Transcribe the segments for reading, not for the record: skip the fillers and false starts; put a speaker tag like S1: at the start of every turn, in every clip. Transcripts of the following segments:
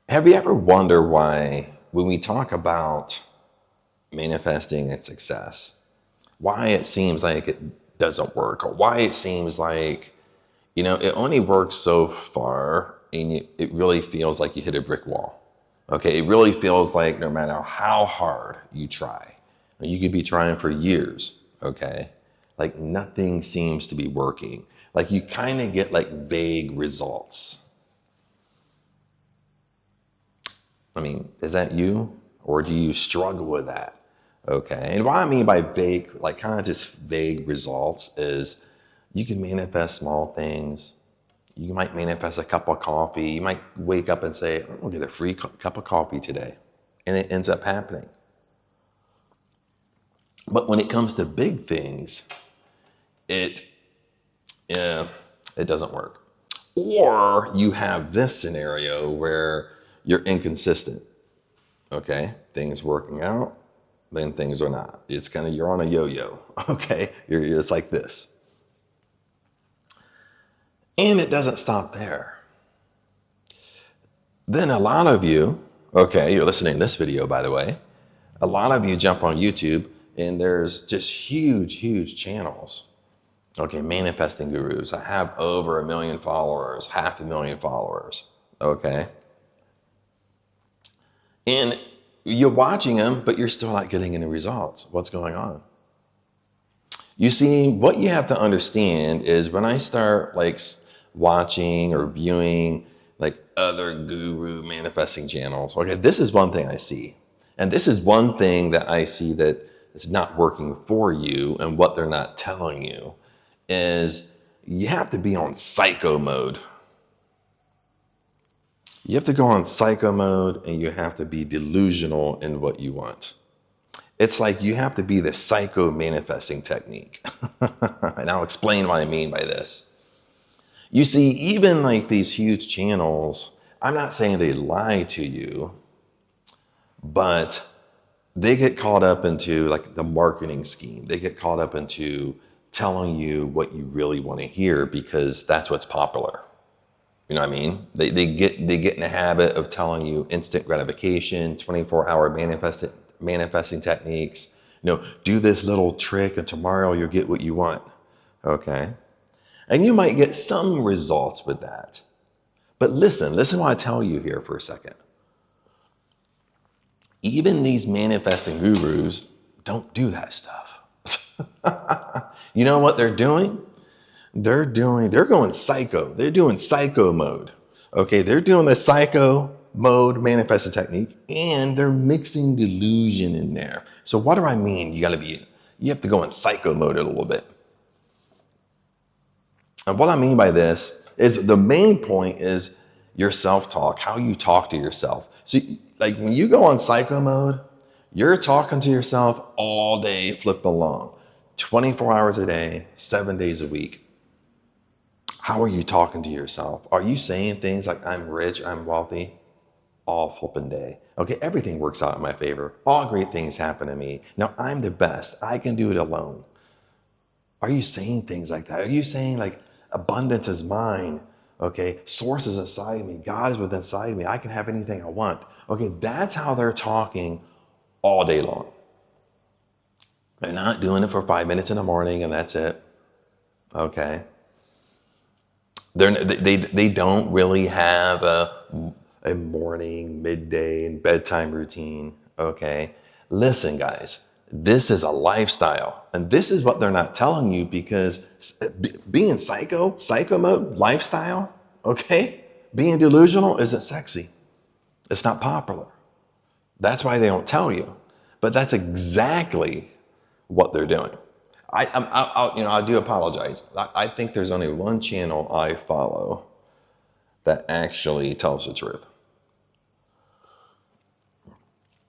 S1: Have you ever wondered why, when we talk about manifesting and success, why it seems like it doesn't work, or why it seems like, it only works so far, and it really feels like you hit a brick wall. Okay, it really feels like no matter how hard you try, you could be trying for years, okay, like nothing seems to be working. Like you kind of get like vague results. I mean, is that you? Or do you struggle with that? Okay. And what I mean by vague, like kind of just vague results, is you can manifest small things. You might manifest a cup of coffee. You might wake up and say, I'm going to get a free cup of coffee today. And it ends up happening. But when it comes to big things, it doesn't work. Or you have this scenario where you're inconsistent. Okay, things working out, then things are not. It's kind of, you're on a yo-yo. Okay, it's like this. And it doesn't stop there. Then a lot of you, okay, you're listening to this video, by the way, a lot of you jump on YouTube and there's just huge channels. Okay, manifesting gurus. I have over 1 million followers, 500,000 followers. Okay. And you're watching them, but you're still not getting any results. What's going on? You see, what you have to understand is when I start like watching or viewing like other guru manifesting channels, okay, this is one thing I see. And this is one thing that I see that is not working for you, and what they're not telling you is you have to be on psycho mode. You have to go on psycho mode, and you have to be delusional in what you want. It's like you have to be the psycho manifesting technique. And I'll explain what I mean by this. You see, even like these huge channels, I'm not saying they lie to you, but they get caught up into like the marketing scheme. They get caught up into telling you what you really want to hear because that's what's popular. You know what I mean? They get in the habit of telling you instant gratification, 24-hour manifesting techniques. Do this little trick and tomorrow you'll get what you want. Okay? And you might get some results with that. But listen what I tell you here for a second. Even these manifesting gurus don't do that stuff. You know what they're doing? They're going psycho. They're doing psycho mode. Okay, they're doing the psycho mode manifesting technique, and they're mixing delusion in there. So what do I mean? You have to go in psycho mode a little bit. And what I mean by this is the main point is your self-talk, how you talk to yourself. So like when you go on psycho mode, you're talking to yourself all day, flip along, 24 hours a day, 7 days a week. How are you talking to yourself? Are you saying things like, I'm rich, I'm wealthy? All flipping day. Okay, everything works out in my favor. All great things happen to me. Now I'm the best. I can do it alone. Are you saying things like that? Are you saying like, abundance is mine? Okay, source is inside me. God is within inside me. I can have anything I want. Okay, that's how they're talking all day long. They're not doing it for 5 minutes in the morning and that's it. Okay. They don't really have a morning, midday, and bedtime routine. Okay. Listen, guys, this is a lifestyle. And this is what they're not telling you, because being psycho mode, lifestyle, okay, being delusional isn't sexy. It's not popular. That's why they don't tell you. But that's exactly what they're doing. I do apologize. I think there's only one channel I follow that actually tells the truth.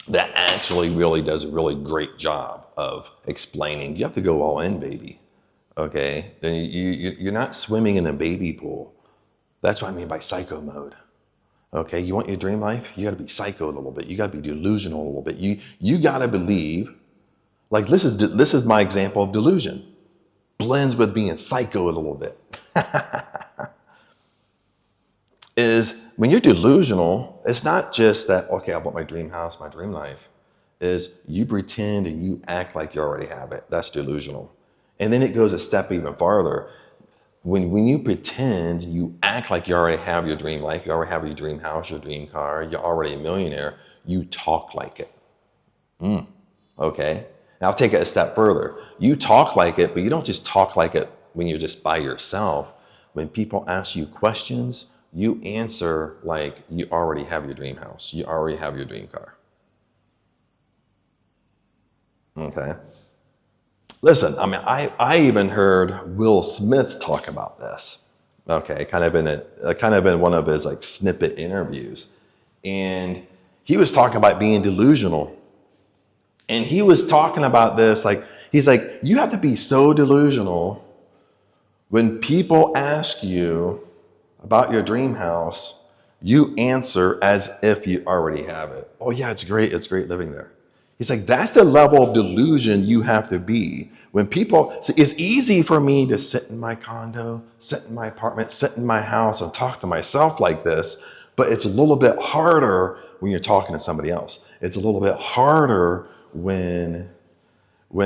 S1: That actually really does a really great job of explaining. You have to go all in, baby. Okay? Then you're not swimming in a baby pool. That's what I mean by psycho mode. Okay? You want your dream life? You got to be psycho a little bit. You got to be delusional a little bit. You got to believe. Like this is my example of delusion. Blends with being psycho a little bit. Is when you're delusional, It's not just that, okay, I want my dream house, my dream life. Is you pretend and you act like you already have it. That's delusional. And then it goes a step even farther. When you pretend, you act like you already have your dream life, you already have your dream house, your dream car, you're already a millionaire, you talk like it. Okay? Now take it a step further. You talk like it, but you don't just talk like it when you're just by yourself. When people ask you questions, you answer like you already have your dream house, you already have your dream car. Okay? Listen, I mean, I even heard Will Smith talk about this. Okay, kind of in one of his like snippet interviews, and he was talking about being delusional, and he was talking about this like he's like, you have to be so delusional when people ask you about your dream house, you answer as if you already have it. Oh yeah, it's great living there. He's like, that's the level of delusion you have to be. When people, so it's easy for me to sit in my condo, sit in my apartment, sit in my house and talk to myself like this, but it's a little bit harder when you're talking to somebody else. It's a little bit harder when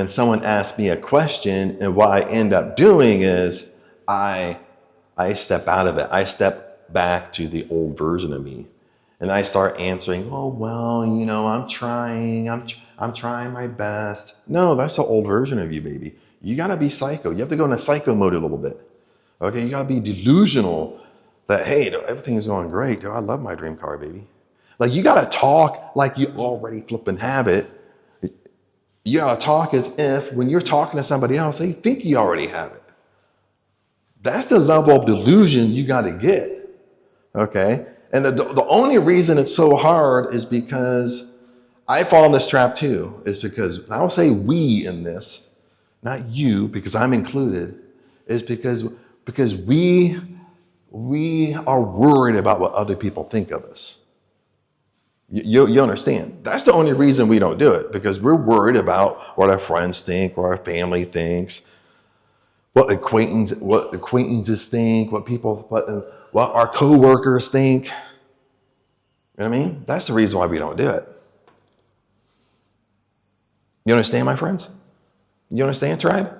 S1: someone asks me a question, and what I end up doing is I step out of it. I step back to the old version of me. And I start answering, oh, well, you know, I'm trying my best. No, that's the old version of you, baby. You got to be psycho. You have to go into psycho mode a little bit. Okay, you got to be delusional that, hey, everything is going great. Dude, I love my dream car, baby. Like, you got to talk like you already flipping have it. You got to talk as if when you're talking to somebody else, they think you already have it. That's the level of delusion you got to get. Okay? And the only reason it's so hard is because I fall in this trap too, is because, I will say we in this, not you, because I'm included, is because we are worried about what other people think of us. You understand? That's the only reason we don't do it, because we're worried about what our friends think, what our family thinks, what acquaintances think, what our coworkers think. You know what I mean? That's the reason why we don't do it. You understand, my friends? You understand, tribe?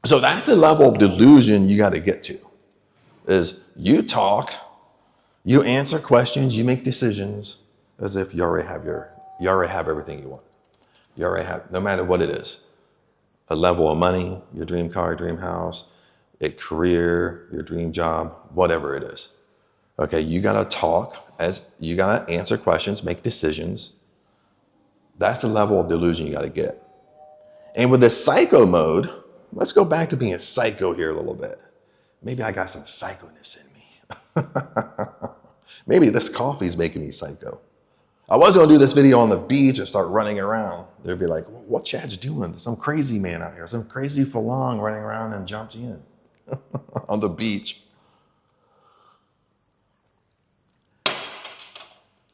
S1: So that's the level of delusion you got to get to. Is you talk, you answer questions, you make decisions as if you already have everything you want. You already have, no matter what it is. A level of money, your dream car, dream house, a career, your dream job, whatever it is. Okay, you gotta talk, you gotta answer questions, make decisions. That's the level of delusion you gotta get. And with the psycho mode, let's go back to being a psycho here a little bit. Maybe I got some psychoness in me. Maybe this coffee's making me psycho. I was gonna do this video on the beach and start running around. They'd be like, what Chad's doing? Some crazy man out here, some crazy falong running around and jumped in on the beach.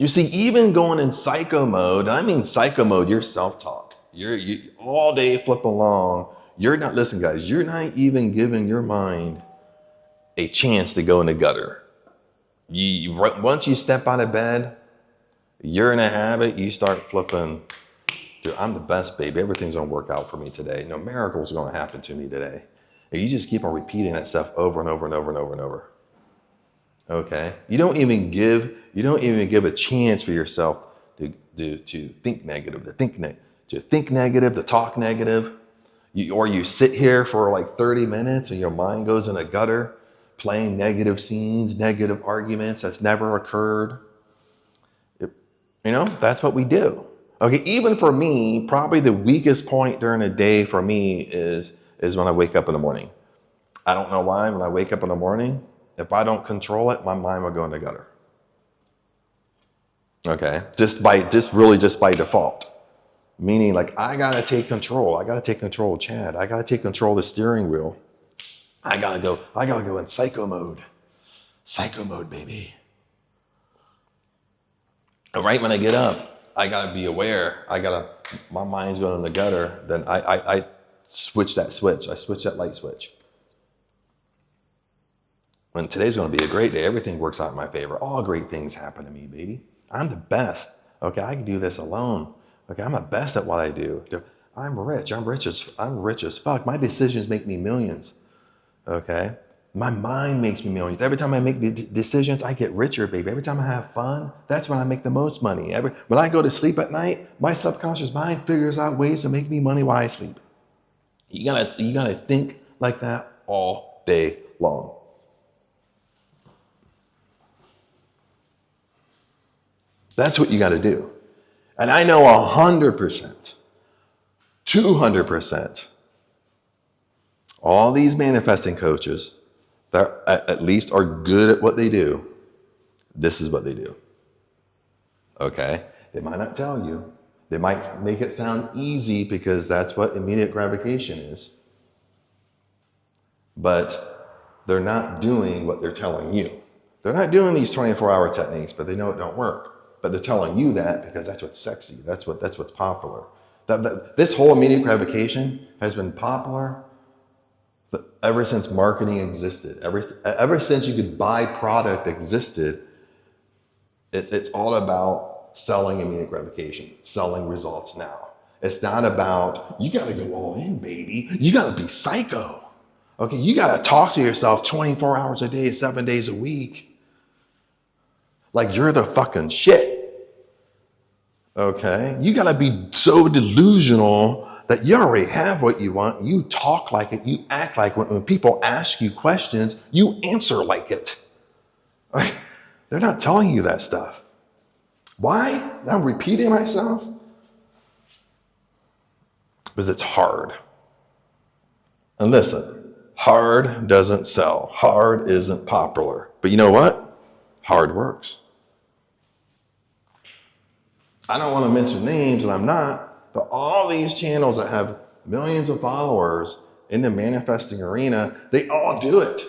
S1: You see, even going in psycho mode, I mean psycho mode, you're self-talk. You all day flip along. Listen guys, you're not even giving your mind a chance to go in the gutter. Once you step out of bed, you're in a habit, you start flipping, dude, I'm the best, baby. Everything's gonna work out for me today. No miracle's gonna happen to me today. And you just keep on repeating that stuff over and over and over and over and over. Okay? You don't even give a chance for yourself to think negative, to think negative, to talk negative. Or you sit here for like 30 minutes and your mind goes in a gutter, playing negative scenes, negative arguments that's never occurred. That's what we do. Okay, even for me, probably the weakest point during the day for me is when I wake up in the morning. I don't know why. When I wake up in the morning, if I don't control it, my mind will go in the gutter. Okay, just by default. Meaning, like, I gotta take control. I gotta take control of Chad. I gotta take control of the steering wheel. I gotta go in psycho mode. Psycho mode, baby. And right when I get up, I gotta be aware. My mind's going in the gutter. Then I switch that switch. I switch that light switch. When today's going to be a great day, everything works out in my favor. All great things happen to me, baby. I'm the best. Okay, I can do this alone. Okay, I'm the best at what I do. I'm rich. I'm rich as fuck. My decisions make me millions. Okay, my mind makes me millions. Every time I make decisions, I get richer, baby. Every time I have fun, that's when I make the most money. When I go to sleep at night, my subconscious mind figures out ways to make me money while I sleep. You gotta think like that all day long. That's what you got to do. And I know 100%, 200%, all these manifesting coaches that at least are good at what they do, this is what they do. Okay? They might not tell you. They might make it sound easy because that's what immediate gratification is. But they're not doing what they're telling you. They're not doing these 24-hour techniques, but they know it don't work. But they're telling you that because that's what's sexy. That's what's popular. This whole immediate gratification has been popular ever since marketing existed. Ever since you could buy product existed, it's all about selling immediate gratification, selling results now. It's not about, you got to go all in, baby. You got to be psycho. Okay, you got to talk to yourself 24 hours a day, 7 days a week. Like you're the fucking shit. Okay? You gotta be so delusional that you already have what you want. You talk like it. You act like it. When people ask you questions, you answer like it. They're not telling you that stuff. Why? I'm repeating myself. Because it's hard. And listen, hard doesn't sell. Hard isn't popular. But you know what? Hard works. I don't want to mention names, and I'm not, but all these channels that have millions of followers in the manifesting arena, they all do it.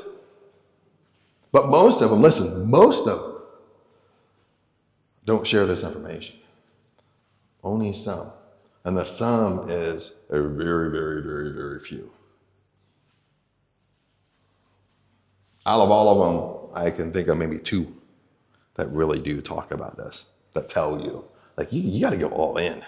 S1: But most of them, listen, most of them don't share this information. Only some. And the sum is a very, very, very, very few. Out of all of them, I can think of maybe 2 that really do talk about this, that tell you. Like, you got to go all in.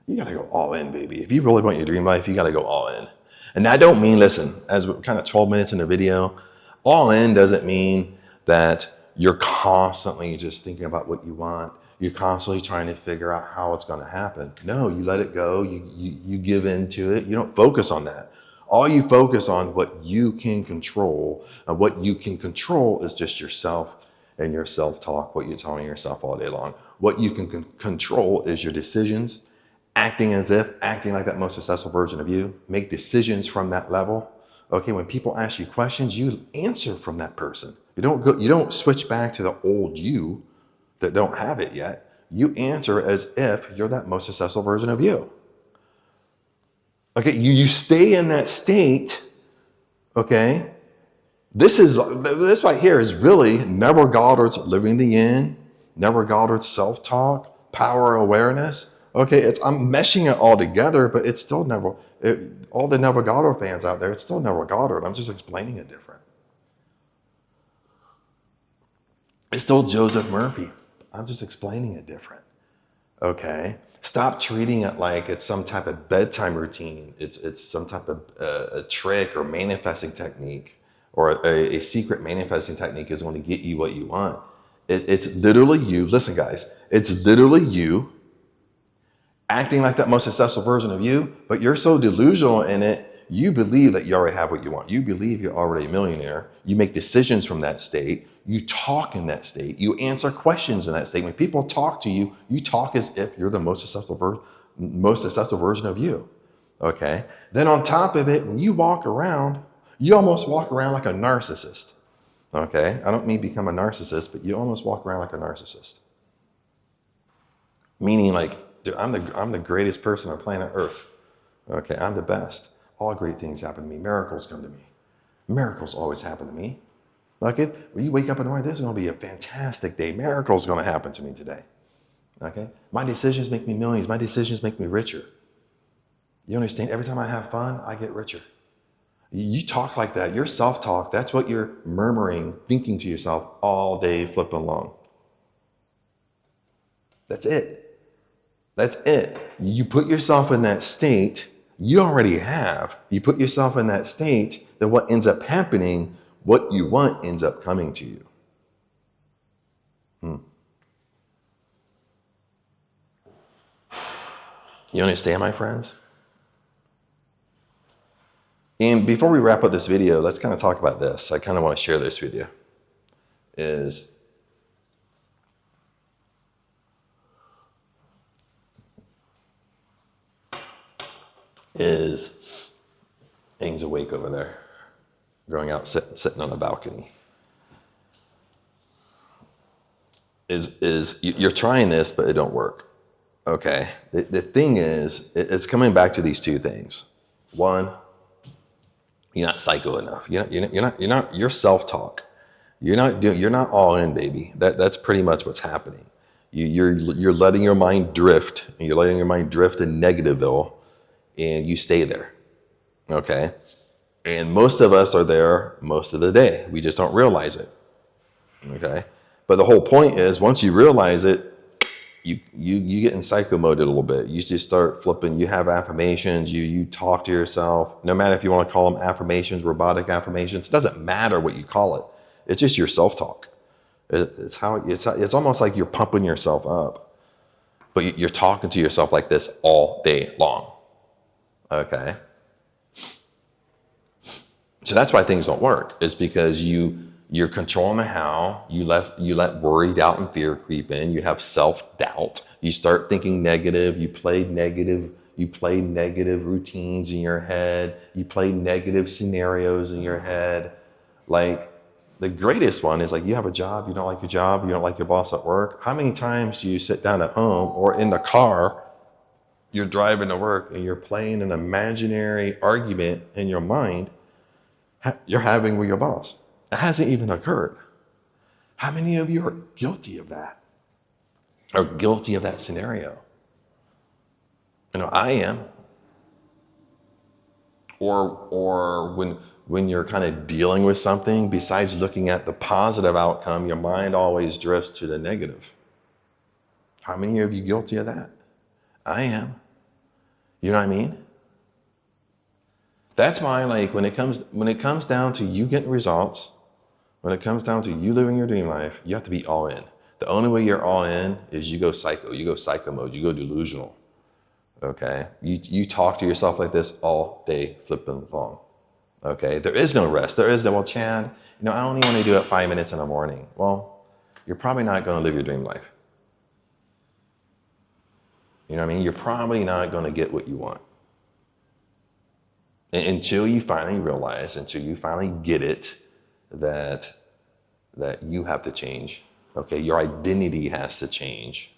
S1: You got to go all in, baby. If you really want your dream life, you got to go all in. And I don't mean, listen, as we're kind of 12 minutes in the video, all in doesn't mean that you're constantly just thinking about what you want. You're constantly trying to figure out how it's going to happen. No, you let it go. You give into it. You don't focus on that. All you focus on what you can control. And what you can control is just yourself and your self-talk, what you're telling yourself all day long. What you can control is your decisions, acting like that most successful version of you. Make decisions from that level. Okay, when people ask you questions, you answer from that person. You don't switch back to the old you that don't have it yet. You answer as if you're that most successful version of you. Okay, you stay in that state, okay? This right here is really Neville Goddard's Living the Yin, Neville Goddard's self-talk, power awareness. Okay, I'm meshing it all together, but it's still all the Neville Goddard fans out there, it's still Neville Goddard. I'm just explaining it different. It's still Joseph Murphy. I'm just explaining it different. Okay? Stop treating it like it's some type of bedtime routine. It's some type of a trick or manifesting technique. Or a secret manifesting technique is going to get you what you want. It's literally you. Listen, guys, it's literally you acting like that most successful version of you, but you're so delusional in it, you believe that you already have what you want. You believe you're already a millionaire. You make decisions from that state. You talk in that state. You answer questions in that state. When people talk to you, you talk as if you're the most successful version of you. Okay? Then on top of it, when you walk around, you almost walk around like a narcissist. Okay? I don't mean become a narcissist, but you almost walk around like a narcissist. Meaning like, dude, I'm the greatest person on planet Earth. Okay, I'm the best. All great things happen to me. Miracles come to me. Miracles always happen to me. Okay? When you wake up in the morning, this is going to be a fantastic day. Miracles going to happen to me today. Okay? My decisions make me millions. My decisions make me richer. You understand? Every time I have fun, I get richer. You talk like that. Your self-talk, that's what you're murmuring, thinking to yourself all day flipping along. That's it. That's it. You put yourself in that state, you already have. You put yourself in that state, then what ends up happening, what you want ends up coming to you. You understand, my friends? And before we wrap up this video, let's kind of talk about this. I kind of want to share this with you. Is Aang's awake over there, going out, sitting on the balcony. You're trying this, but it don't work. Okay. The thing is, it's coming back to these two things. One, you're not psycho enough. You're not your self-talk. You're not all in, baby. That's pretty much what's happening. You're letting your mind drift, and you're letting your mind drift in Negativeville, and you stay there. Okay? And most of us are there most of the day. We just don't realize it. Okay? But the whole point is, once you realize it, you get in psycho mode a little bit. You just start flipping. You have affirmations. You talk to yourself. No matter if you want to call them affirmations, robotic affirmations, it doesn't matter what you call it. It's just your self-talk. It's almost like you're pumping yourself up, but you're talking to yourself like this all day long. Okay. So that's why things don't work. It's because you're controlling the how. You let worry, doubt, and fear creep in. You have self-doubt. You start thinking negative. You play negative routines in your head. You play negative scenarios in your head. Like, the greatest one is, like, you have a job, you don't like your job, you don't like your boss at work. How many times do you sit down at home or in the car, you're driving to work, and you're playing an imaginary argument in your mind you're having with your boss? It hasn't even occurred. How many of you are guilty of that? Or guilty of that scenario? I am. Or when you're kind of dealing with something, besides looking at the positive outcome, your mind always drifts to the negative. How many of you guilty of that? I am. You know what I mean? That's why, like, when it comes down to you getting results, when it comes down to you living your dream life, you have to be all in. The only way you're all in is you go psycho mode, you go delusional. Okay? You talk to yourself like this all day flipping along. Okay? There is no rest. There is no, well, Chad, I only want to do it 5 minutes in the morning. Well, you're probably not going to live your dream life. You know what I mean? You're probably not going to get what you want. Until you finally realize, until you finally get it, that you have to change. Okay? Your identity has to change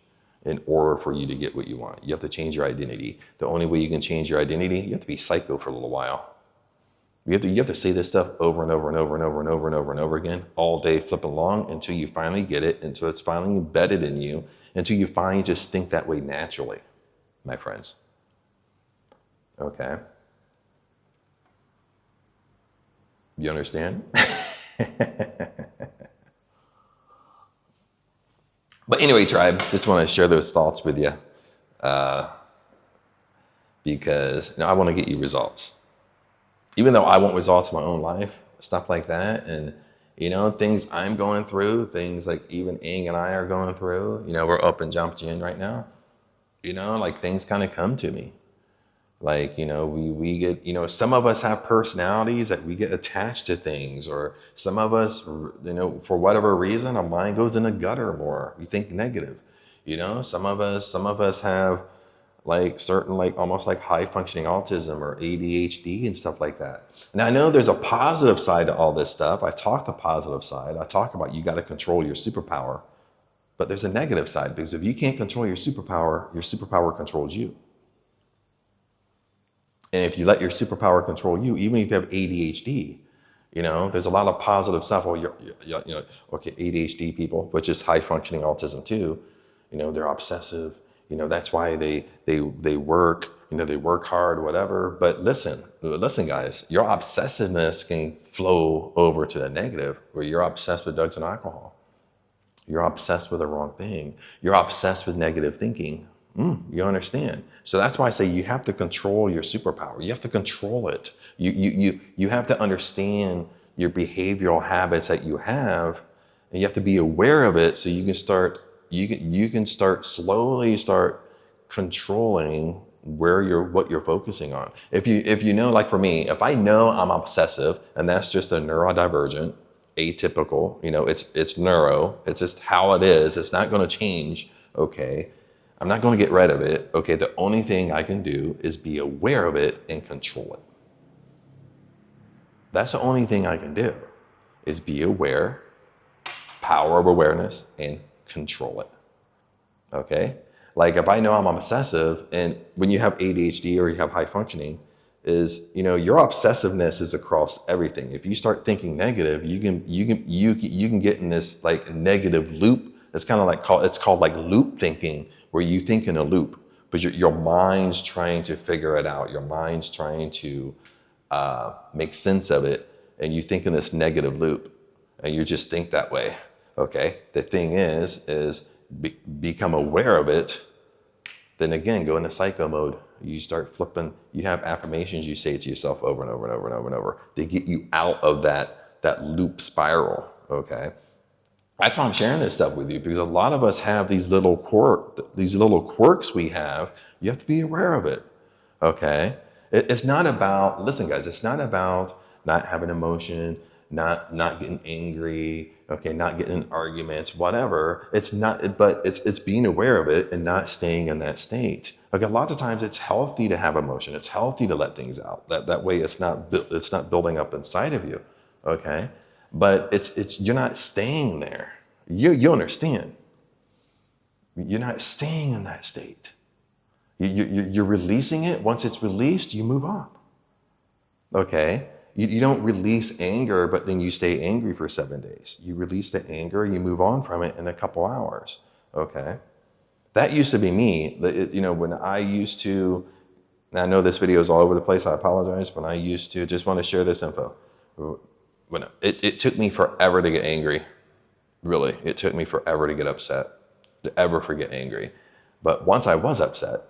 S1: in order for you to get what you want. You have to change your identity. The only way you can change your identity, you have to be psycho for a little while. You have to say this stuff over and over and over and over and over and over and over again, all day flipping along, until you finally get it, until it's finally embedded in you, until you finally just think that way naturally, my friends. Okay? You understand? But anyway, tribe, just want to share those thoughts with you, because I want to get you results. Even though I want results in my own life, stuff like that, and things I'm going through, things like even Aang and I are going through, we're up and jumped in right now. Like, things kind of come to me. Like, we get, some of us have personalities that we get attached to things, or some of us, for whatever reason, our mind goes in the gutter more. We think negative. Some of us have like certain, like almost like high functioning autism or ADHD and stuff like that. Now, I know there's a positive side to all this stuff. I talk the positive side. I talk about you got to control your superpower, but there's a negative side, because if you can't control your superpower controls you. And if you let your superpower control you, even if you have ADHD, there's a lot of positive stuff. Well, okay, ADHD people, which is high functioning autism too, they're obsessive That's why they work, they work hard, whatever. But listen, guys, your obsessiveness can flow over to the negative, where you're obsessed with drugs and alcohol. You're obsessed with the wrong thing. You're obsessed with negative thinking. You understand? So that's why I say you have to control your superpower. You have to control it. You have to understand your behavioral habits that you have, and you have to be aware of it so you can start slowly start controlling what you're focusing on. If you know, like for me, if I know I'm obsessive and that's just a neurodivergent, atypical, it's neuro, it's just how it is, it's not going to change. Okay, I'm not going to get rid of it. Okay, the only thing I can do is be aware of it and control it. That's the only thing I can do, is be aware, power of awareness, and control it. Okay, like if I know I'm obsessive, and when you have ADHD or you have high functioning, is your obsessiveness is across everything. If you start thinking negative, you can get in this like negative loop. It's kind of like it's called like loop thinking, where you think in a loop, but your mind's trying to figure it out. Your mind's trying to make sense of it, and you think in this negative loop, and you just think that way. Okay, the thing is become aware of it. Then again, go into psycho mode. You start flipping. You have affirmations you say to yourself over and over and over and over and over to get you out of that loop spiral. Okay, that's why I'm sharing this stuff with you, because a lot of us have these little quirks we have. You have to be aware of it. Okay, it's not about, listen, guys. It's not about not having emotion, not getting angry. Okay, not getting in arguments, whatever. It's not, but it's being aware of it and not staying in that state. Okay, lots of times it's healthy to have emotion. It's healthy to let things out. That way it's not building up inside of you. Okay, but it's you're not staying there. You understand. You're not staying in that state. You're releasing it. Once it's released, you move on. Okay. You don't release anger, but then you stay angry for 7 days. You release the anger, you move on from it in a couple hours. Okay. That used to be me. When I used to, and I know this video is all over the place, I apologize, when I used to, just want to share this info. When it took me forever to get angry. Really, it took me forever to get upset, to ever forget angry. But once I was upset,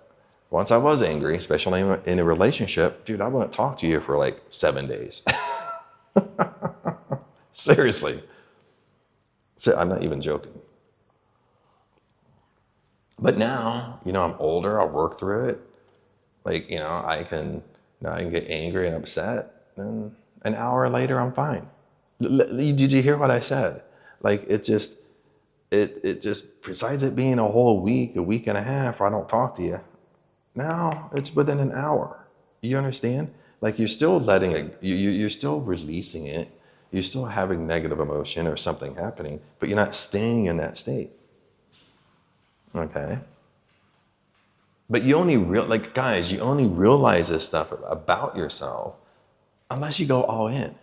S1: once I was angry, especially in a relationship, dude, I wouldn't talk to you for like 7 days. Seriously. So I'm not even joking. But now, I'm older, I'll work through it. Like, I can get angry and upset, and an hour later I'm fine. Did you hear what I said? Like, it just, besides it being a whole week, a week and a half, where I don't talk to you, now it's within an hour. You understand? Like, you're still letting it, you're still releasing it. You're still having negative emotion or something happening, but you're not staying in that state. Okay? But you only realize this stuff about yourself unless you go all in.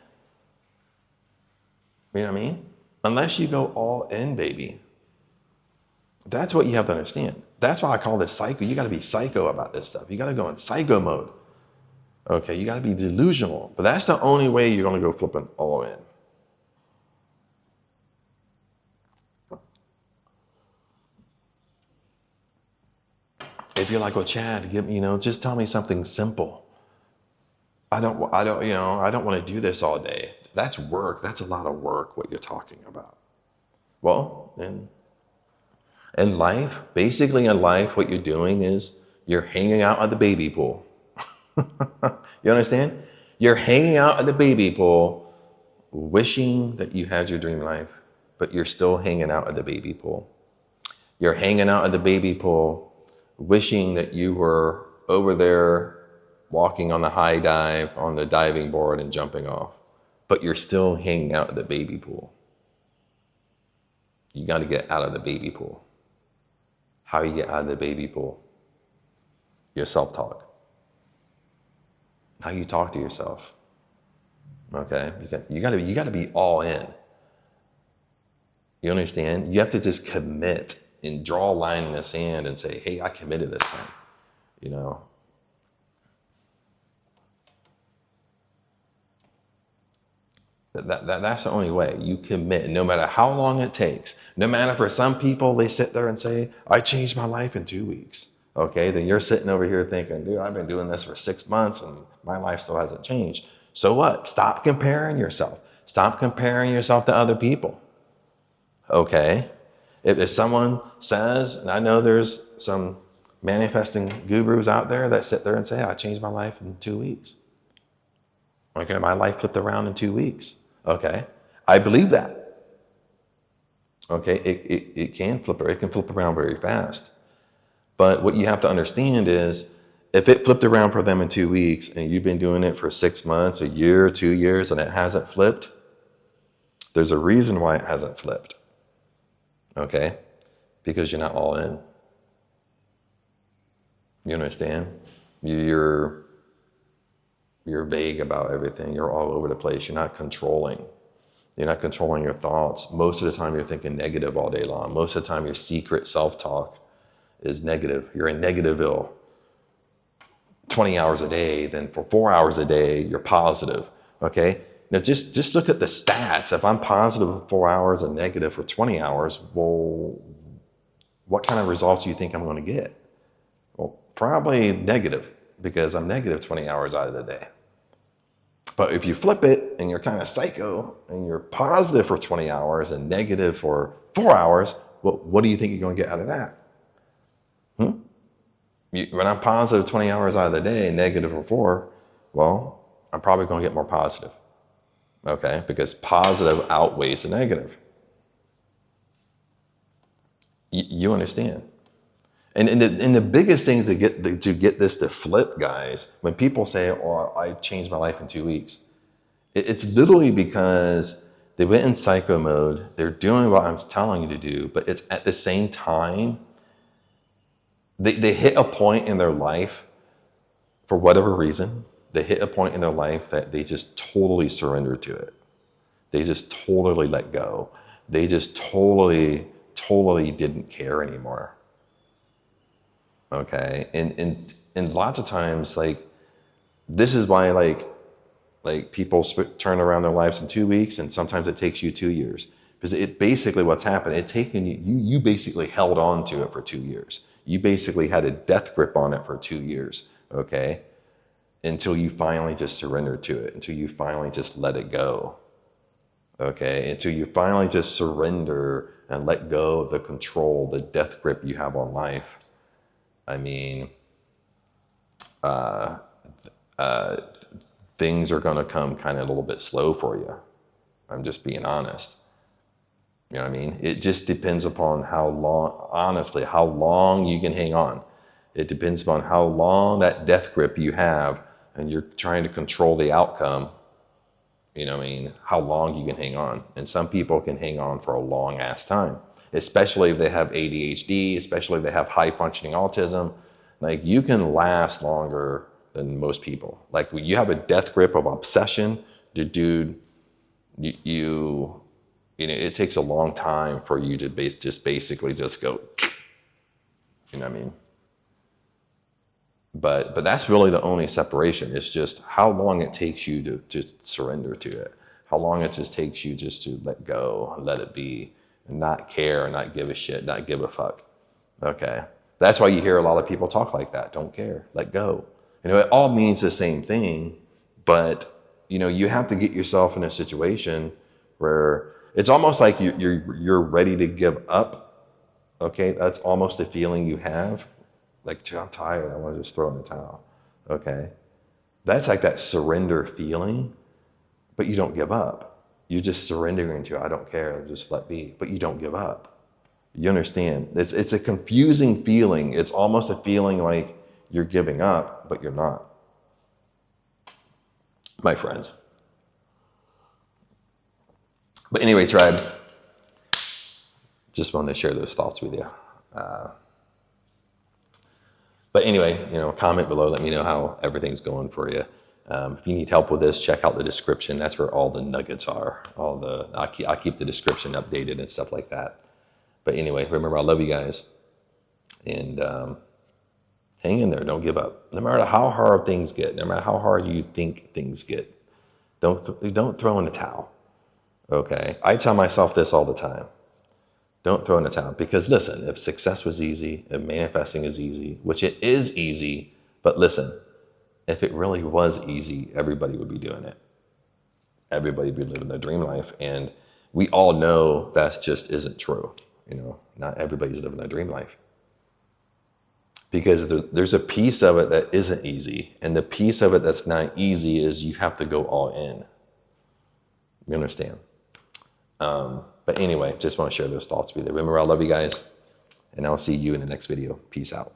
S1: You know what I mean? Unless you go all in, baby. That's what you have to understand. That's why I call this psycho. You got to be psycho about this stuff. You got to go in psycho mode. Okay, you got to be delusional. But that's the only way you're going to go flipping all in. If you're like, well, Chad, just tell me something simple. I don't want to do this all day. That's work. That's a lot of work, what you're talking about. Well, in life, basically in life, what you're doing is you're hanging out at the baby pool. You understand? You're hanging out at the baby pool, wishing that you had your dream life, but you're still hanging out at the baby pool. You're hanging out at the baby pool, wishing that you were over there walking on the high dive, on the diving board and jumping off, but you're still hanging out at the baby pool. You got to get out of the baby pool. How you get out of the baby pool? Your self-talk. How you talk to yourself. Okay? You got to be all in. You understand? You have to just commit. and draw a line in the sand and say, hey, I committed this thing, you know. That's the only way. You commit, no matter how long it takes. No matter, for some people, they sit there and say, I changed my life in 2 weeks. Okay, then you're sitting over here thinking, dude, I've been doing this for 6 months and my life still hasn't changed. So what? Stop comparing yourself. Stop comparing yourself to other people. Okay? If someone says, and I know there's some manifesting gurus out there that sit there and say, I changed my life in 2 weeks. Okay, my life flipped around in 2 weeks. Okay, I believe that. Okay, it can flip around very fast. But what you have to understand is, if it flipped around for them in 2 weeks and you've been doing it for 6 months, a year, 2 years, and it hasn't flipped, there's a reason why it hasn't flipped. Okay, because you're not all in. You understand? You're vague about everything. You're all over the place. You're not controlling. You're not controlling your thoughts. Most of the time you're thinking negative all day long. Most of the time your secret self-talk is negative. You're in negativeville 20 hours a day. Then for 4 hours a day, you're positive. Okay? Now just look at the stats. If I'm positive for 4 hours and negative for 20 hours, well, what kind of results do you think I'm going to get? Well, probably negative, because I'm negative 20 hours out of the day. But if you flip it and you're kind of psycho and you're positive for 20 hours and negative for 4 hours, well, what do you think you're going to get out of that? When I'm positive 20 hours out of the day, negative for 4, well, I'm probably going to get more positive. Okay? Because positive outweighs the negative. You understand? And the biggest thing to get this to flip, guys, when people say, oh, I changed my life in 2 weeks, it's literally because they went in psycho mode. They're doing what I'm telling you to do, but it's at the same time, they hit a point in their life, for whatever reason, they hit a point in their life that they just totally surrendered to it. They just totally let go. They just totally didn't care anymore. Okay, and lots of times, like, this is why like people turn around their lives in 2 weeks, and sometimes it takes you 2 years, because it basically, what's happened, it taken you basically held on to it for 2 years. You basically had a death grip on it for 2 years. Okay, until you finally just surrendered to it, until you finally just let it go. Okay, until you finally just surrender and let go of the control, the death grip you have on life. I mean, things are going to come kind of a little bit slow for you. I'm just being honest. You know what I mean? It just depends upon how long, honestly, how long you can hang on. It depends upon how long that death grip you have and you're trying to control the outcome. You know what I mean? How long you can hang on. And some people can hang on for a long ass time, especially if they have ADHD, especially if they have high functioning autism. Like, you can last longer than most people. Like, when you have a death grip of obsession, dude, you know, it takes a long time for you to just basically just go, you know what I mean? But that's really the only separation. It's just how long it takes you to just surrender to it. How long it just takes you just to let go, let it be, and not care, not give a shit, not give a fuck. Okay? That's why you hear a lot of people talk like that. Don't care, let go. You know, it all means the same thing, but, you know, you have to get yourself in a situation where it's almost like you're ready to give up. Okay? That's almost the feeling you have. Like, I'm tired, I want to just throw in the towel. Okay? That's like that surrender feeling, but you don't give up. You're just surrendering to, I don't care, just let be, but you don't give up. You understand? It's a confusing feeling. It's almost a feeling like you're giving up, but you're not. My friends. But anyway, tribe, just wanted to share those thoughts with you. But anyway, you know, comment below, let me know how everything's going for you. If you need help with this, check out the description. That's where all the nuggets are. I'll keep the description updated and stuff like that. But anyway, remember, I love you guys. And hang in there. Don't give up. No matter how hard things get, no matter how hard you think things get, don't throw in the towel. Okay? I tell myself this all the time. Don't throw in the towel. Because listen, if success was easy, if manifesting is easy, which it is easy, but listen, if it really was easy, everybody would be doing it. Everybody would be living their dream life. And we all know that just isn't true. You know, not everybody's living their dream life. Because there's a piece of it that isn't easy. And the piece of it that's not easy is you have to go all in. You understand? But anyway, just want to share those thoughts with you. Remember, I love you guys. And I'll see you in the next video. Peace out.